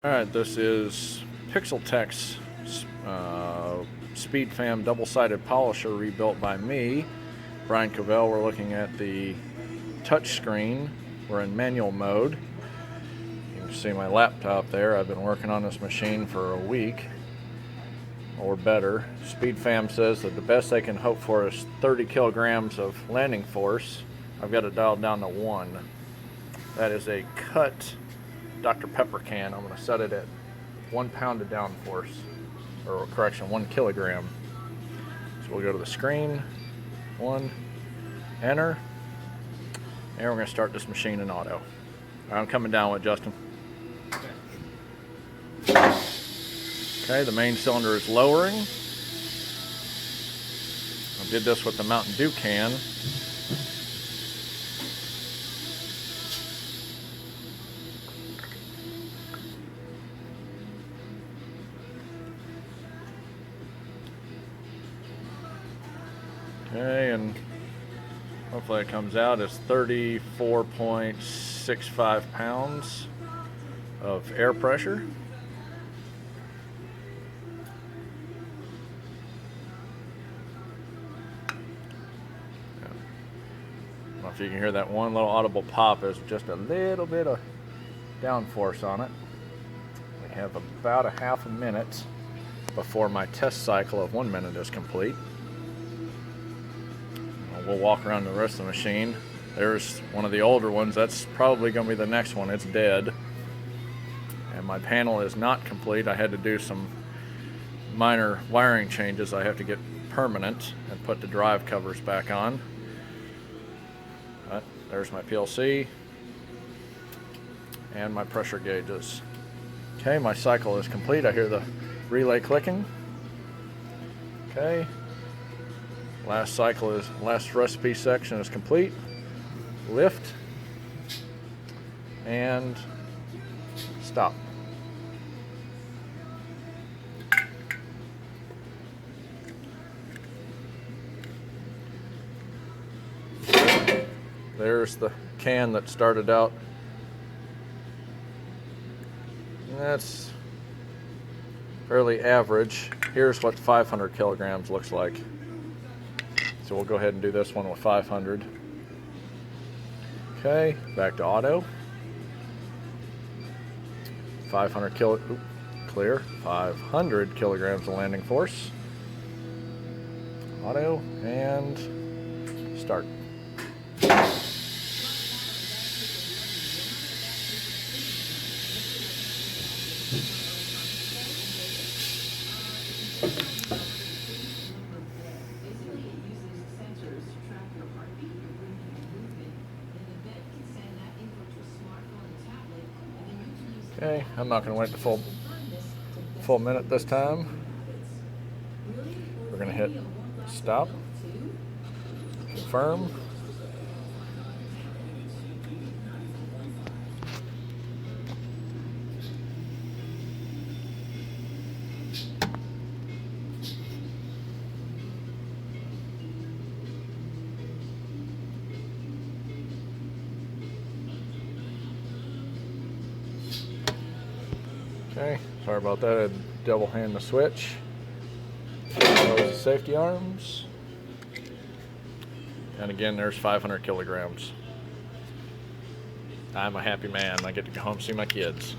Alright, this is Pixeltek's SpeedFam double-sided polisher rebuilt by me, Brian Cavell. We're looking at the touch screen. We're in manual mode. You can see my laptop there. I've been working on this machine for a week or better. SpeedFam says that the best they can hope for is 30 kilograms of landing force. I've got it dialed down to 1. That is a cut Dr. Pepper can. I'm going to set it at 1 pound of downforce, or correction, 1 kilogram. So we'll go to the screen, 1, enter, and we're going to start this machine in auto. I'm coming down with Justin. Okay, the main cylinder is lowering. I did this with the Mountain Dew can. Okay, and hopefully it comes out as 34.65 pounds of air pressure. I don't know if you can hear that one little audible pop. Is just a little bit of downforce on it. We have about a half a minute before my test cycle of 1 minute is complete. We'll walk around the rest of the machine. There's one of the older ones. That's probably going to be the next one. It's dead. And my panel is not complete. I had to do some minor wiring changes. I have to get permanent and put the drive covers back on. But there's my PLC and my pressure gauges. Okay, my cycle is complete. I hear the relay clicking. Okay. Last recipe section is complete. Lift and stop. There's the can that started out. That's fairly average. Here's what 500 kilograms looks like. So we'll go ahead and do this one with 500. Okay, back to auto. 500 kilograms of landing force. Auto and start. Okay, I'm not going to wait the full minute this time. We're going to hit stop, confirm. Okay, sorry about that. I had to double hand the switch. Close the safety arms. And again, there's 500 kilograms. I'm a happy man. I get to go home and see my kids.